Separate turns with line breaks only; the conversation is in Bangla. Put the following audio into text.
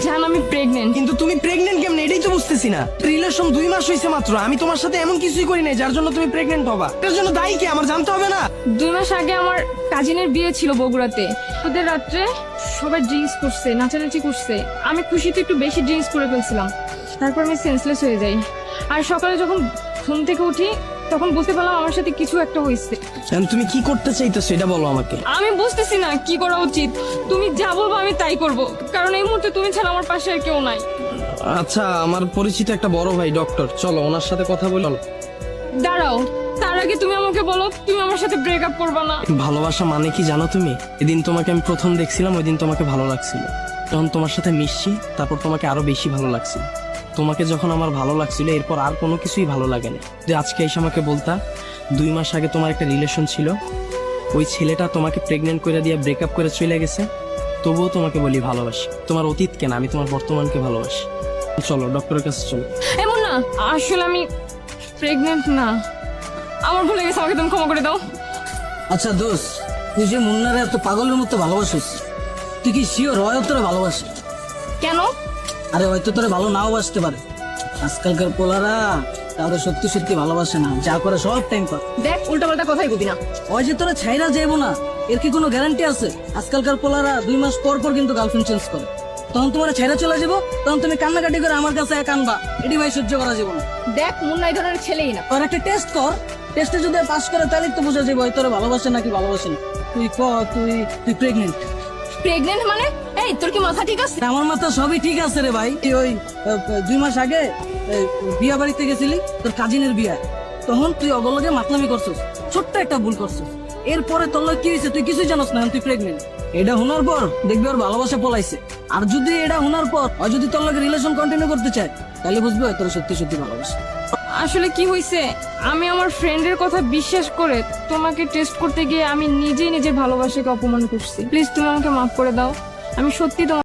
জান আমি প্রেগনেন্ট।
কিন্তু তুমি প্রেগনেন্ট কেমনে এটাই তো বুঝতেছি না। রিলেশন 2 মাস হয়েছে মাত্র, আমি তোমার সাথে এমন কিছুই করি নাই যার জন্য তুমি প্রেগনেন্ট হবা। এর জন্য দায়ী কে আমার জানতে হবে না?
2 মাস আগে আমার কাজিনের বিয়ে ছিল বগুড়াতে। ওদের রাত্রে সবাই ড্রিঙ্কস করছে, নাচানাচি করছে। আমি খুশিতে একটু বেশি ড্রিঙ্কস করে ফেলছিলাম, তারপর আমি সেন্সলেস হয়ে যাই। আর সকালে যখন ঘুম থেকে উঠি তখন বুঝতে পারলাম আমার সাথে কিছু একটা হয়েছে।
এখন তুমি কি করতে চাইতেছো এটা বলো আমাকে।
আমি বুঝতেছি না কি করা উচিত। তুমি যা বলবো আমি তাই করব, কারণ এই মুহূর্তে তুমি ছাড়া আমার পাশে আর কেউ নাই।
আচ্ছা, আমার পরিচিত একটা বড় ভাই ডক্টর, চলো ওনার সাথে কথা বলো।
দাঁড়াও, তার আগে তুমি আমাকে বলো তুমি আমার সাথে ব্রেকআপ করবে না।
ভালোবাসা মানে কি জানো তুমি? এদিন তোমাকে আমি প্রথম দেখছিলাম, ওই দিন তোমাকে ভালো লাগছিল। তখন তোমার সাথে মিশছি, তারপর তোমাকে আরো বেশি ভালো লাগছিল। তোমাকে যখন আমার ভালো লাগছিল, এরপর আর কোনো কিছুই ভালো লাগে না। যে আজকে এসে আমাকে বলতা 2 মাস আগে তোমার একটা রিলেশন ছিল, ওই ছেলেটা তোমাকে প্রেগনেন্ট করে দিয়ে ব্রেকআপ করে চলে গেছে, তবুও তোমাকে বলি ভালোবাসি। তোমার অতীত কেন, আমি তোমার বর্তমানকে ভালোবাসি। চলো ডক্টরের কাছে চলো।
এমন না, আসলে আমি প্রেগনেন্ট না। আমার ভুলে গেছে, আমাকে তুমি ক্ষমা করে দাও।
আচ্ছা দোস্ত, তুই যে মুন্নারে এত পাগলের মতো ভালোবাসিস, তুই কি শিওর হয় তোরে ভালোবাসে?
কেন?
আরে হয়তো তোরে ভালো নাও বাসতে পারে। আজকালকার পোলারা তাদের সত্যি সত্যি ভালোবাসে না, যা করে সব টাইম পাস।
দেখ, উল্টাপাল্টা কথাই কবি না।
ওই যে তোরা ছাইরা যাইবো না, এর কি কোনো গ্যারান্টি আছে? আজকালকার পোলারা 2 মাস পর পর কিন্তু গার্লফ্রেন্ড চেঞ্জ করে। তখন তোমার ছাইরা চলে যাবো, তখন তুমি কান্নাকাটি করে আমার কাছে এক আনবা, এটি ভাই সহ্য করা যাবো না।
দেখ, মুন্না এই ধরনের ছেলেই না।
আর একটা টেস্ট কর, টেস্টে যদি পাস করে তাহলে তো বোঝা যাবে তোরে ভালোবাসে নাকি ভালোবাসে না। তুই ক, তুই প্রেগনেন্ট?
প্রেগনেন্ট মানে? এই তোর কি মাথা ঠিক আছে?
আমার মাথা সবই ঠিক আছে রে ভাই। তুই ওই 2 মাস আগে বিয়া বাড়িতে গেছিলি তোর কাজিনের বিয়া, তখন তুই অবলগে মাতলামি করছিস, ছোট্ট একটা ভুল করছিস। এরপরে তোর লগে কি হয়েছে তুই কিছুই জানোস না, তুই প্রেগনেন্ট। এটা শোনার পর দেখবি ওর ভালোবাসা পলাইছে। আর যদি এটা শোনার পর ও যদি তোর লগে রিলেশন কন্টিনিউ করতে চায়, তাহলে বুঝবি হয় তোর সত্যি সত্যি ভালোবাসে।
আসলে কি হয়েছে, আমি আমার ফ্রেন্ডের কথা বিশ্বাস করে তোমাকে টেস্ট করতে গিয়ে আমি নিজেই নিজের ভালোবাসাকে অপমান করছি। প্লিজ তুমি আমাকে মাফ করে দাও। আমি সত্যি তোমার